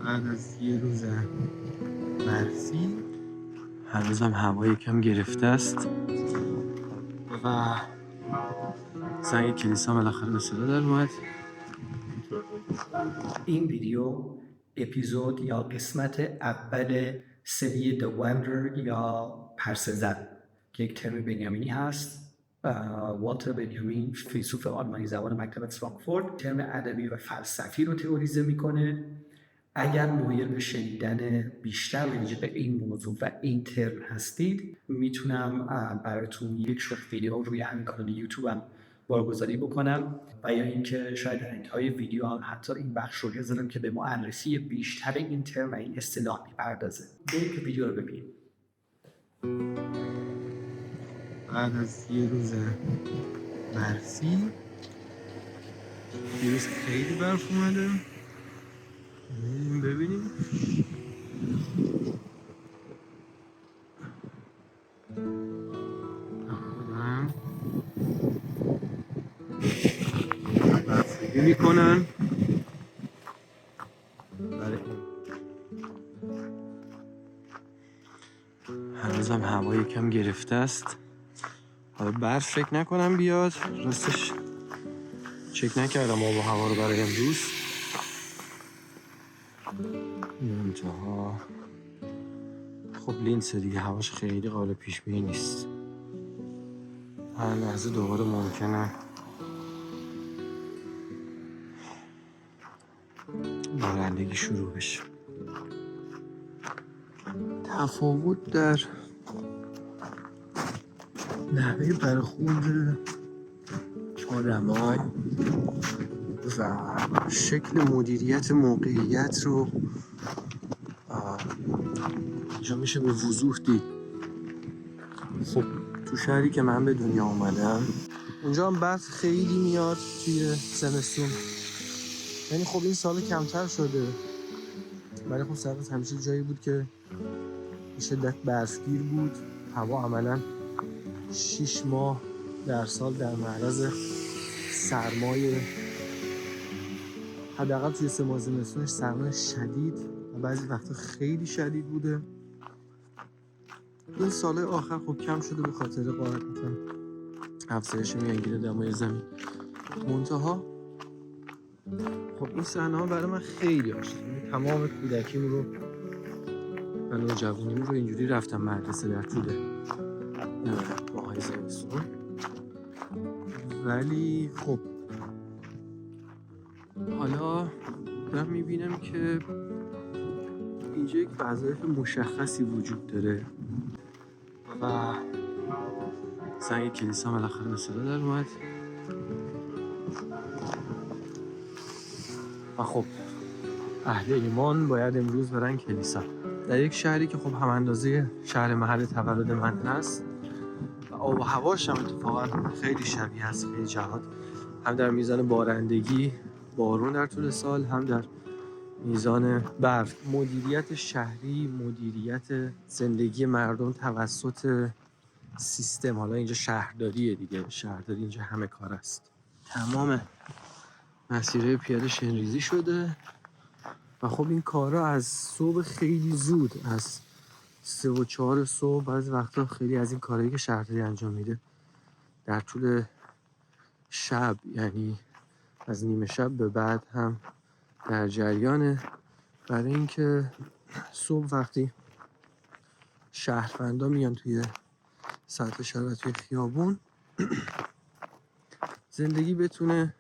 بعد از یه روز برفی هنوزم هوا یکم گرفته است و زنگ کلیسا بالاخره به صدا در اومد. این ویدیو اپیزود یا قسمت اول سری The Wanderer یا پرسه‌زن که یک ترم بنیامینی هست. والتر بنیامین فیلسوف آلمانی زبان مکتبت فرانکفورت ترم ادبی و فلسفی رو تئوریزه میکنه. اگر مایل به شنیدن بیشتر راجع به این موضوع و این ترم هستید میتونم براتون یک شورت ویدیو روی همین کانال یوتیوبم بارگذاری بکنم و یا اینکه شاید در انتهای ویدیو هم حتی این بخش رو بذارم که به معرفی بیشتر این ترم و این اصطلاح میپردازه. بریم که ویدیو رو ببینیم. بعد از یه روز برفی دیروز خیلی برف اومده. ببینیم برفی میکنن برای هنوزم هوا یکم گرفته است. حالا برف فکر نکنم بیاد، راستش چک نکردم آب و هوا رو برای امروز. منتها خب لینس دیگه هواش خیلی قابل پیش بینی نیست. هر لحظه دوباره ممکنه بارندگی شروع بشه. تفاوت در نحوه برخورد آدمای و شکل مدیریت موقعیت رو اینجا میشه به وضوح دید. خب تو شهری که من به دنیا اومدم اونجا هم برف خیلی میاد توی زمستون، یعنی خب این سال کمتر شده ولی خب سرقت همیشه جایی بود که شدت برفگیر بود. هوا عملا 6 ماه در سال در معرض سرمای، حداقل توی 3 ماه زمستونش سرمای شدید و بعضی وقتا خیلی شدید بوده. این سالهای آخر خب کم شده به خاطر قاعدتا افزایش میانگین دمای زمین. منتها خب این صحنه ها برای من خیلی آشناست. تمام کودکیم رو و نوجوانیم رو اینجوری رفتم مدرسه در طول ماهای زمستون. ولی خب حالا دارم میبینم که اینجا یک وظایف مشخصی وجود داره و زنگ کلیسا بالاخره به صدا در اومد و خب اهل ایمان باید امروز برن کلیسا در یک شهری که خب هم اندازه شهر محل تولد من هست و آب و هواش هم اتفاقا خیلی شبیه هست خیلی جهات، هم در میزان بارندگی بارون در طول سال، هم در میزان برف. مدیریت شهری، مدیریت زندگی مردم توسط سیستم، حالا اینجا شهرداریه دیگه، شهرداری اینجا همه کار است. تمام مسیرهای پیاده شنریزی شده و خب این کارا از صبح خیلی زود، از 3 و 4 صبح، بعضی وقتا خیلی از این کارهایی که شهرداری انجام میده در طول شب، یعنی از نیمه شب به بعد هم در جریانه، برای اینکه صبح وقتی شهروندا میان توی سطح شهر و توی خیابون زندگی بتونه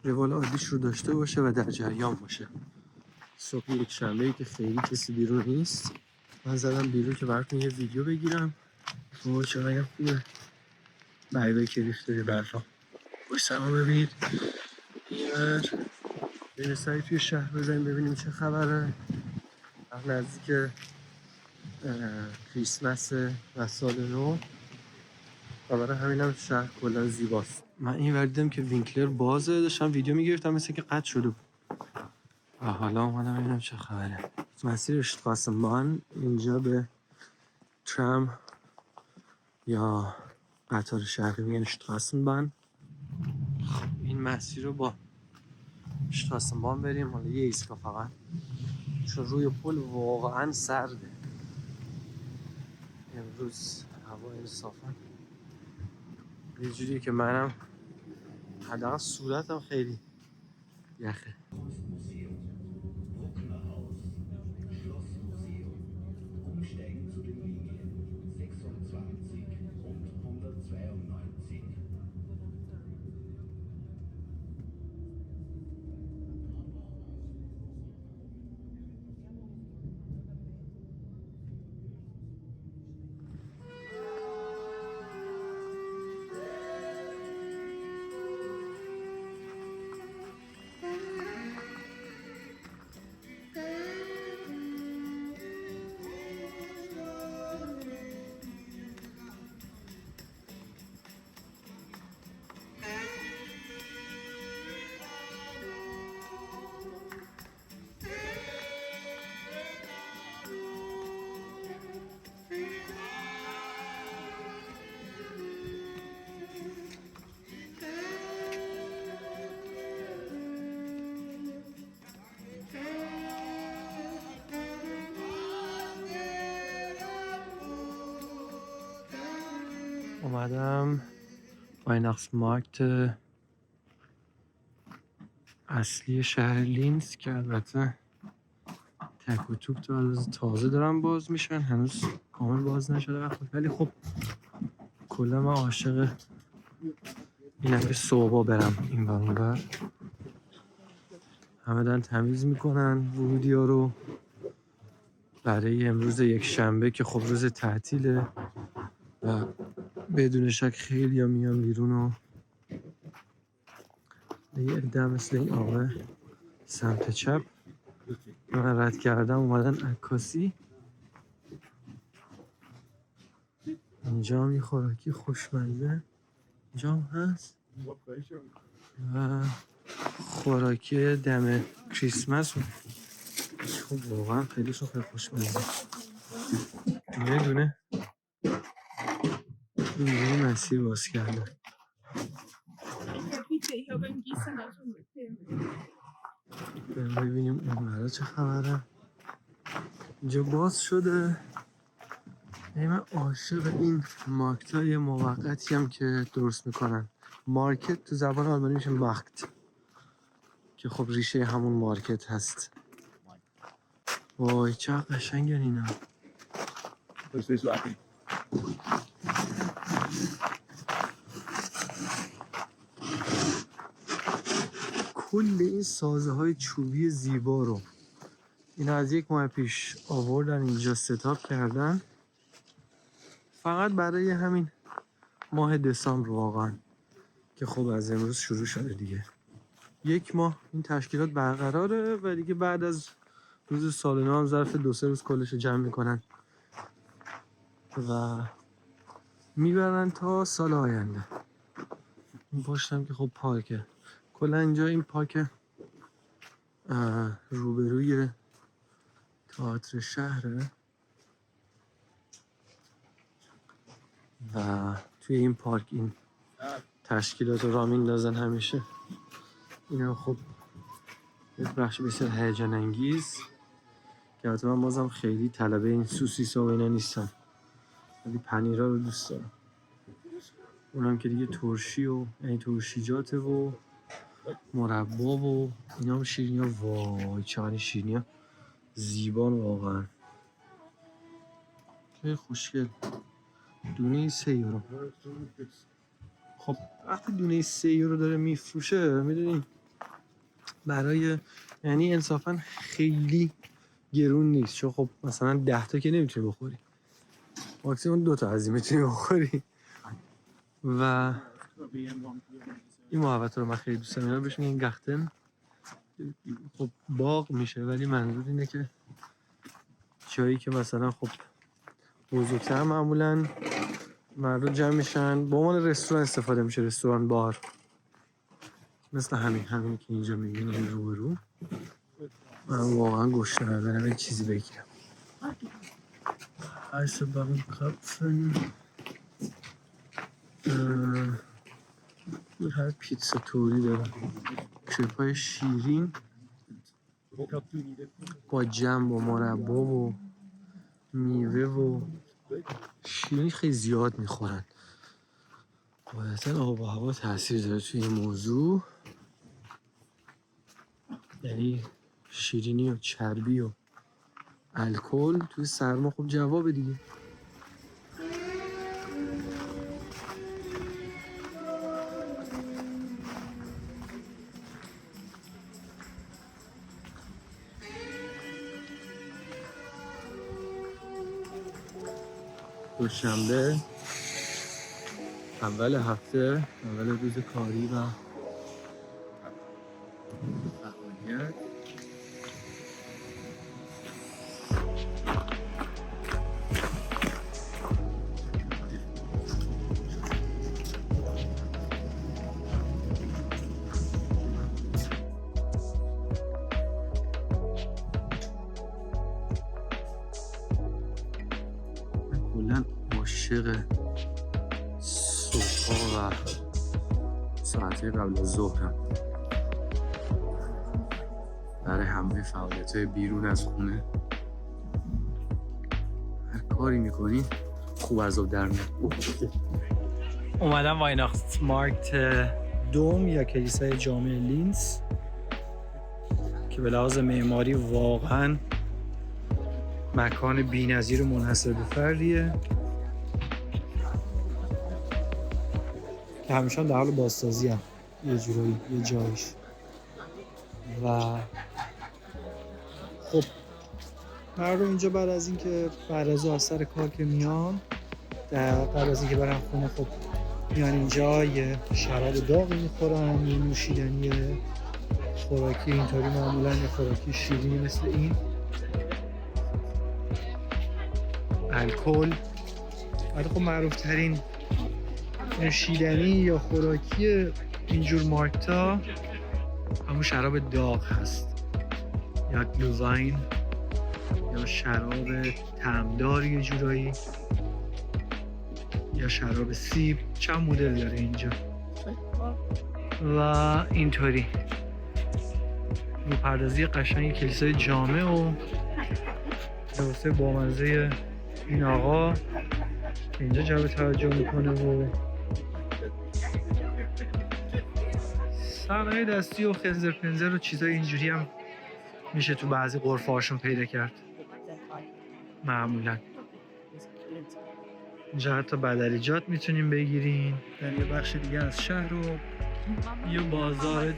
روال عادیش رو داشته باشه و در جریان باشه. صبح یک شنبه‌ای که خیلی کسی بیرون نیست، من زدم بیرون که براتون یه ویدیو بگیرم. وای چقدر خوبه برگایی که ریخته به برفا. باش سلام ببینید یه سری توی شهر بزنیم ببینیم چه خبره. نزدیک کریسمس و سال نو و برای همینم شهر کلا زیباست. من این وردیدم که وینکلر بازه، داشتم ویدیو میگرفتم مثل که قطع شده بود و حالا اومدم ببینم چه خبره. مسیر اشتراسنبان اینجا به ترام یا قطار شهری میگن اشتراسنبان. این مسیر رو با شتاسنبان بریم، حالا یه ایستگاه فقط، چون روی پل واقعا سرده امروز. هوا انصافا یه جوریه که منم حداقل صورتم خیلی یخه. اومدم وایناخسمارکت اصلی شهر لینز که البته تک و توک تازه دارن باز میشن، هنوز کامل باز نشده ولی خب کلا من عاشق اینم که صبح برم این ور اون ور. همه دارن تمیز میکنن ورودی‌ها رو برای امروز یک شنبه که خب روز تعطیله و بدون شک خیلی ها میان بیرون و یه عده مثل این آقا سمت چپ من رد کردم اومدن عکاسی. اینجا هم یه خوراکی خوشمزه اینجا هم هست و خوراکی دم کریسمس خب واقعا خیلی خیلی خوشمزه. دونه دونه اینجوری مسیر باز کرده. ببینیم اون برا چه خبره. اینجا باز شده. من عاشق این مارکت های موقتی هم که درست میکنن. مارکت تو زبان آلمانی میشه مارکت که خب ریشه همون مارکت هست. وای چه قشنگن اینا. کل این سازه های چوبی زیبا رو اینا از 1 ماه پیش آوردن اینجا ستاپ کردن فقط برای همین ماه دسامبر واقعا که خب از امروز شروع شده دیگه. 1 ماه این تشکیلات برقراره و دیگه بعد از روز سال نو هم ظرف 2-3 روز کلش رو جمع میکنن و میبرن تا سال آینده. این پشتم که خب پارکه. کلا اینجا این پارک روبروی تئاتر شهره و توی این پارک این تشکیلات رو راه میندازن همیشه. اینا خب یه بخش بسیار هیجان انگیز که البته من بازم خیلی طلبه این سوسیسا و اینا نیستم ولی پنیرها رو دوست دارم. اونم که دیگه ترشی و یعنی ترشیجاته و مربا و اینا هم شیرینی ها. وای چقدر شیرینی ها زیبان واقعا. خیلی خوشگل. دونه 3 یورو. خب وقتی دونه 3 یورو داره میفروشه میدونی برای یعنی انصافا خیلی گرون نیست چون خب مثلا 10 تا که نمیتونی بخوری ماکسیموم 2 تا از این میتونی بخوری و این محبت رو من خیلی دوست دارم. اینا بهش میگن گختن. خب باغ میشه ولی منظور اینه که جایی که مثلا خب بزرگتر معمولا مردم جمع میشن به عنوان رستوران استفاده میشه. رستوران بار مثل همین که اینجا میبینید روبرو. من واقعا گشنمه برم یه چیزی بگیرم. Eisbacken Krapfen هر پیتزا توری دارم کرپای شیرین با جم و مربا و میوه و شیرینی خیلی زیاد میخورن. قاعدتا آب و هوا تاثیر داره توی این موضوع، یعنی شیرینی و چربی و الکل توی سرما خوب جوابه دیگه. دوشنبه اول هفته، اول روز کاری و فعالیت. کلاً عاشق صبح‌ها و ساعتهای قبل از ظهرم برای همه فعالیت‌های بیرون از خونه. هر کاری میکنی خوب از آب در میاد. اومدم وایناختمارکت دوم یا کلیسای جامع لینز که به لحاظ معماری واقعا مکان بی‌نظیر و منحصر به فردیه که همیشه در حال بازسازی هم یه جورایی یه جایش. و خب مردم اینجا بعد از اینکه بعد از سر کار که میان، قبل از اینکه برن خونه، خب میان اینجا یه شراب داغی میخورن، یه نوشیدنی خوراکی اینطوری، معمولا یه خوراکی شیرینی مثل این، الکل. ولی خب معروف ترین نوشیدنی یا خوراکی اینجور مارکتا همون شراب داغ هست، یا گلوواین یا شراب طعمدار یه جورایی، یا شراب سیب. چند مدل داره اینجا و اینطوری. رو پردازی قشنگ کلیسای جامع و لباسه بامزه این آقا که اینجا جلب توجه میکنه و صنایع دستی و خنزر پنزر و چیزای اینجوری هم میشه تو بعضی غرفه هاشون پیدا کرد معمولا. اینجا حتی بدلیجات میتونیم بگیرین. در یه بخش دیگه از شهر رو یه بازار.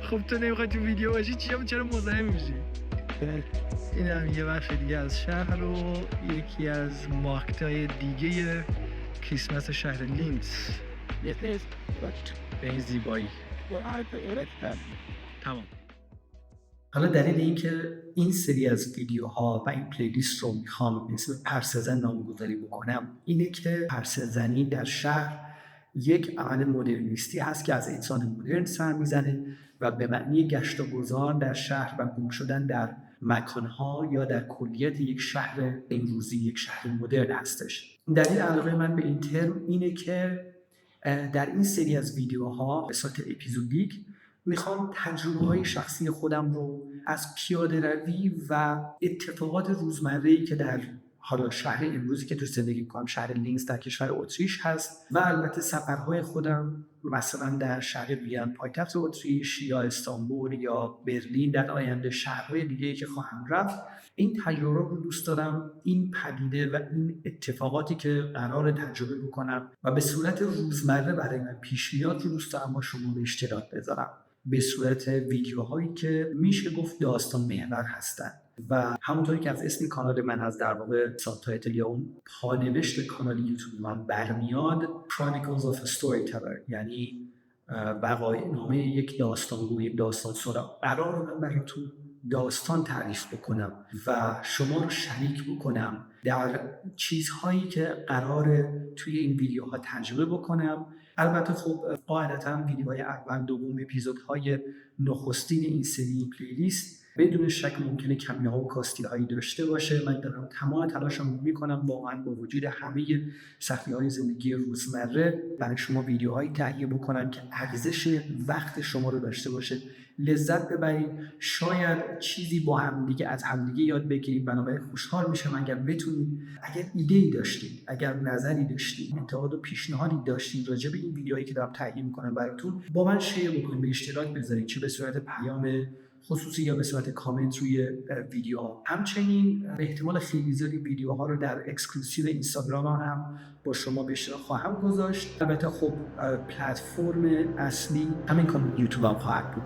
خب تو نمیخوای تو ویدیو باشی چرا مزاحم میشی؟ این هم یه بخش دیگه از شهر رو، یکی از مارکتای دیگه کریسمس شهر لینز به این زیبایی. تمام. حالا دلیل اینکه این سری از ویدیوها و این پلیلیست رو میخوام به اسم پرسزن نامگذاری بکنم اینه که پرسزنی در شهر یک عمل مدرنیستی هست که از انسان مدرن سر میزنه و به معنی گشت و گذار در شهر و گم شدن در مکانها یا در کلیت یک شهر امروزی، یک شهر مدرن هستش. دلیل علاقه من به این ترم اینه که در این سری از ویدیوها به صورت اپیزودیک میخوام تجربه‌های شخصی خودم رو از پیاده روی و اتفاقات روزمره‌ای که در حالا شهر امروزی که تو زندگی می‌کنم، شهر لینز در کشور اتریش هست، و البته سفرهای خودم مثلا در شهر وین پایتخت اتریش یا استانبول یا برلین، در آینده شهرهای دیگه‌ای که خواهم رفت، این تجربه رو دوست دارم، این پدیده و این اتفاقاتی که قرار تجربه بکنم و به صورت روزمره برای من پیش میاد رو دوست دارم با شما به اشتراک بذارم به صورت ویدیوهایی که میشه گفت داستان محور هستن. و همونطوری که از اسم کانال من از در واقع سابتایتل یا اون پانوشت کانال یوتیوب من برمیاد، Chronicles of a Storyteller، یعنی وقایع نامه یک داستانگو، یک داستان سرا. قرار من براتون داستان تعریف بکنم و شما رو شریک بکنم در چیزهایی که قراره توی این ویدیوها تجربه بکنم. البته خب قاعدتا ویدیوهای اول، دوم، اپیزودهای نخستین این سری پلیلیست بدون شک ممکنه کمی‌ها و کاستی‌هایی داشته باشه. من دارم تمام تلاشم میکنم واقعا با وجود همه سختی‌های زندگی روزمره برای شما ویدیوهایی تهیه بکنم که ارزش وقت شما رو داشته باشه، لذت ببرید، شاید چیزی با همدیگه از همدیگه یاد بگیرید. بنابراین خوشحال میشم اگر بتونید، اگر ایده‌ای داشتید، اگر نظری داشتید، انتقاد و پیشنهادی داشتید راجع به این ویدیوهایی که دارم تهیه میکنم براتون، با من شیر بکنید، به اشتراک بذارید، چه به صورت پیام خصوصی یا به صورت کامنت روی ویدیوها. همچنین به احتمال خیلی زیادی ویدیوها رو در اکسکلوسیو اینستاگرام هم با شما به اشتراک خواهم گذاشت. البته خب پلتفرم اصلی همین کانال یوتیوب هم خواهد بود.